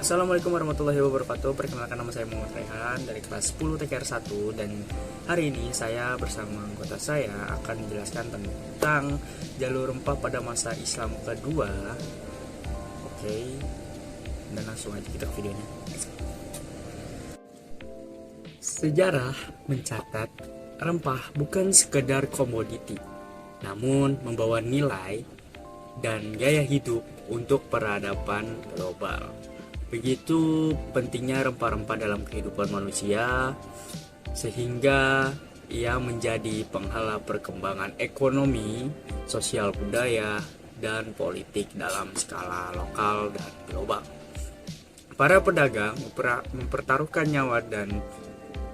Assalamualaikum warahmatullahi wabarakatuh. Perkenalkan, nama saya Muhammad Rehan dari kelas 10 TKR 1. Dan hari ini saya bersama anggota saya akan menjelaskan tentang jalur rempah pada masa Islam kedua. Oke, dan langsung aja kita ke videonya. Sejarah mencatat rempah bukan sekedar komoditi, namun membawa nilai dan gaya hidup untuk peradaban global. Begitu pentingnya rempah-rempah dalam kehidupan manusia, sehingga ia menjadi penghala perkembangan ekonomi, sosial, budaya, dan politik dalam skala lokal dan global. Para pedagang mempertaruhkan nyawa dan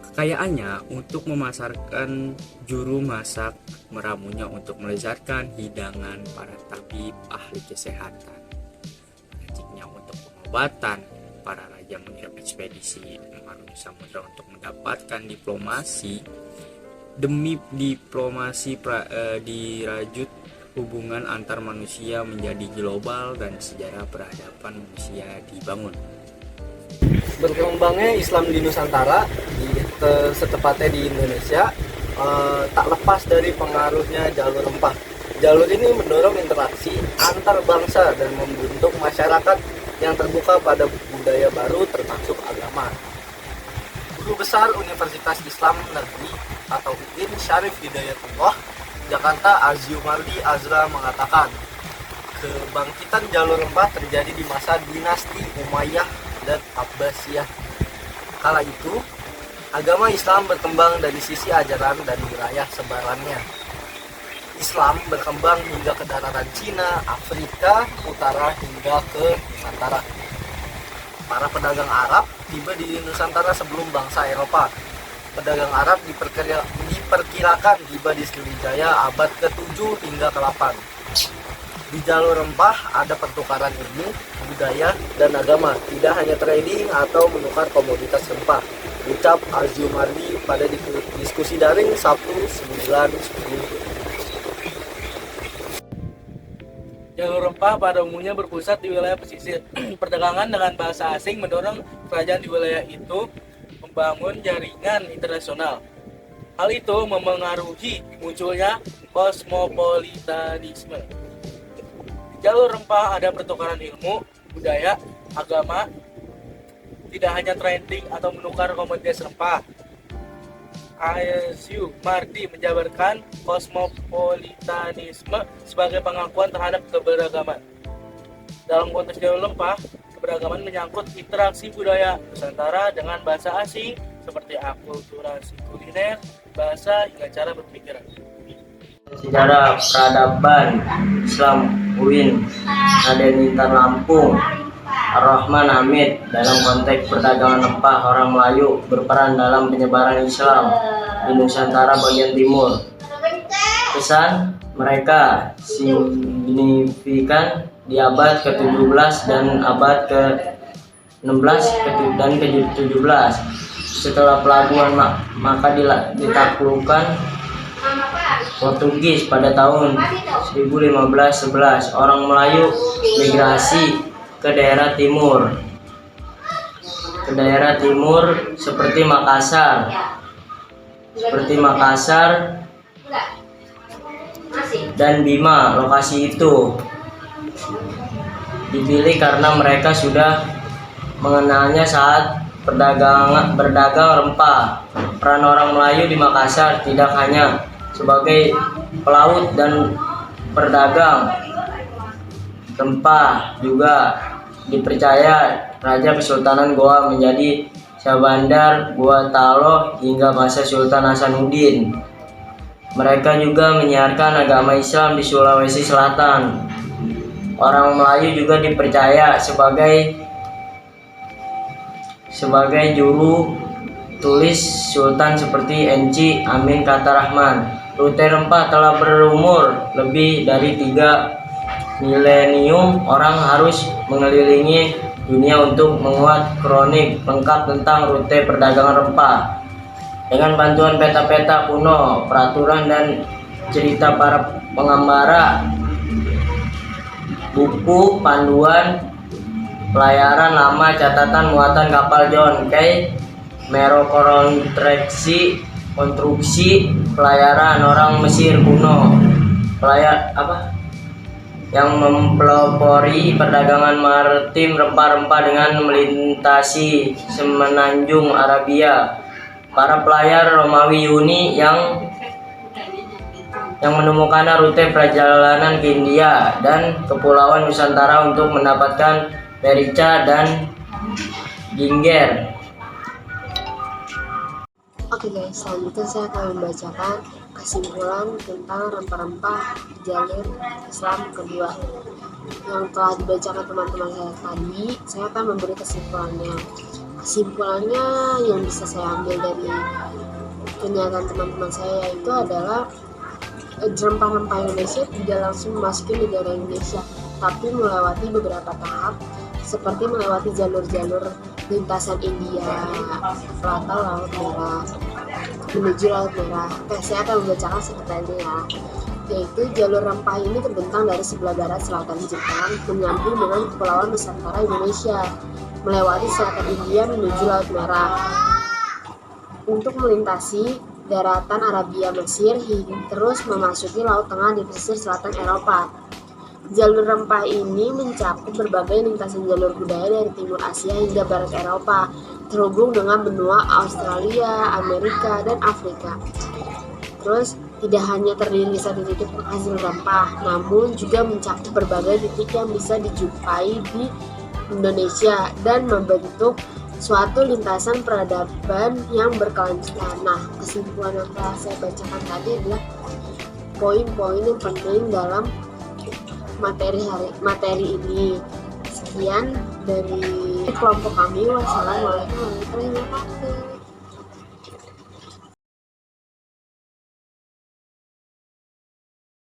kekayaannya untuk memasarkan juru masak meramunya untuk melezatkan hidangan para tabib ahli kesehatan, raciknya untuk pengobatan. Para raja mengirim ekspedisi mengarungi samudra untuk mendapatkan diplomasi. Demi diplomasi dirajut hubungan antar manusia menjadi global dan sejarah peradaban manusia dibangun. Berkembangnya Islam di Nusantara, setepatnya di Indonesia, tak lepas dari pengaruhnya jalur rempah. Jalur ini mendorong interaksi antar bangsa dan membentuk masyarakat yang terbuka pada budaya baru termasuk agama. Guru Besar Universitas Islam Negeri atau UIN Syarif Hidayatullah Jakarta Aziumardi Azra mengatakan, kebangkitan jalur rempah terjadi di masa dinasti Umayyah dan Abbasiyah. Kala itu, agama Islam berkembang dari sisi ajaran dan wilayah sebarannya. Islam berkembang hingga ke daratan Cina, Afrika Utara hingga ke Nusantara. Para pedagang Arab tiba di Nusantara sebelum bangsa Eropa. Pedagang Arab diperkirakan tiba di Sriwijaya abad ke-7 hingga ke-8. Di jalur rempah ada pertukaran ilmu, budaya, dan agama, tidak hanya trading atau menukar komoditas rempah. Ucap Aziumardi pada diskusi daring Sabtu 9/10. Jalur rempah pada umumnya berpusat di wilayah pesisir. Perdagangan dengan bahasa asing mendorong kerajaan di wilayah itu membangun jaringan internasional. Hal itu memengaruhi munculnya kosmopolitanisme. Di jalur rempah ada pertukaran ilmu, budaya, agama, tidak hanya trading atau menukar komoditas rempah. Aziumardi menjabarkan kosmopolitanisme sebagai pengakuan terhadap keberagaman. Dalam konteks jalur rempah, keberagaman menyangkut interaksi budaya Nusantara dengan bahasa asing seperti akulturasi kuliner, bahasa, hingga cara berpikir. Sejarah peradaban Islam UIN Raden Intan Lampung Ar-Rahman Hamid. Dalam konteks perdagangan rempah, orang Melayu berperan dalam penyebaran Islam di Nusantara bagian timur. Pesan mereka signifikan di abad ke-17 dan abad ke-16 dan ke-17. Setelah pelabuhan maka ditaklukkan Portugis pada tahun 1511. Orang Melayu migrasi ke daerah timur seperti Makassar dan Bima. Lokasi itu dipilih karena mereka sudah mengenalnya saat berdagang rempah. Peran orang Melayu di Makassar tidak hanya sebagai pelaut dan pedagang rempah, juga dipercaya Raja Kesultanan Goa menjadi Syahbandar, Gua Taloh, hingga masa Sultan Hasanuddin. Mereka juga menyiarkan agama Islam di Sulawesi Selatan. Orang Melayu juga dipercaya sebagai juru tulis sultan seperti Enci Amin Kata Rahman. Rute rempah telah berumur lebih dari 3 milenium. Orang harus mengelilingi dunia untuk menguat kronik lengkap tentang rute perdagangan rempah. Dengan bantuan peta-peta kuno, peraturan dan cerita para pengembara, buku panduan pelayaran lama catatan muatan kapal John Kay konstruksi pelayaran orang Mesir kuno yang mempelopori perdagangan maritim rempah-rempah dengan melintasi semenanjung Arabia. Para pelayar Romawi Yuni yang menemukan rute perjalanan ke India dan Kepulauan Nusantara untuk mendapatkan merica dan ginger. Oke guys, selanjutnya saya akan membacakan kesimpulan tentang rempah-rempah jalur Islam kedua yang telah dibacakan teman-teman saya tadi. Saya akan memberi kesimpulannya. Kesimpulannya yang bisa saya ambil dari pernyataan teman-teman saya itu adalah rempah-rempah Indonesia tidak langsung memasuki negara Indonesia, tapi melewati beberapa tahap seperti melewati jalur-jalur lintasan India, Selatan, Laut Merah, menuju Laut Merah. Saya akan membacakan seperti ya, yaitu jalur rempah ini terbentang dari sebelah barat selatan Jepang menyambung dengan Kepulauan Nusantara Indonesia, melewati selatan India menuju Laut Merah untuk melintasi daratan Arabia Mesir hingga terus memasuki Laut Tengah di pesisir selatan Eropa. Jalur rempah ini mencakup berbagai lintasan jalur budaya dari timur Asia hingga barat Eropa, terhubung dengan benua Australia, Amerika, dan Afrika. Terus tidak hanya terdiri di satu titik penghasil rempah, namun juga mencakup berbagai titik yang bisa dijumpai di Indonesia dan membentuk suatu lintasan peradaban yang berkelanjutan. Nah, kesimpulan yang telah saya bacakan tadi adalah poin-poin yang penting dalam materi ini. Sekian dari kelompok kami. Wassalamualaikum warahmatullahi wabarakatuh.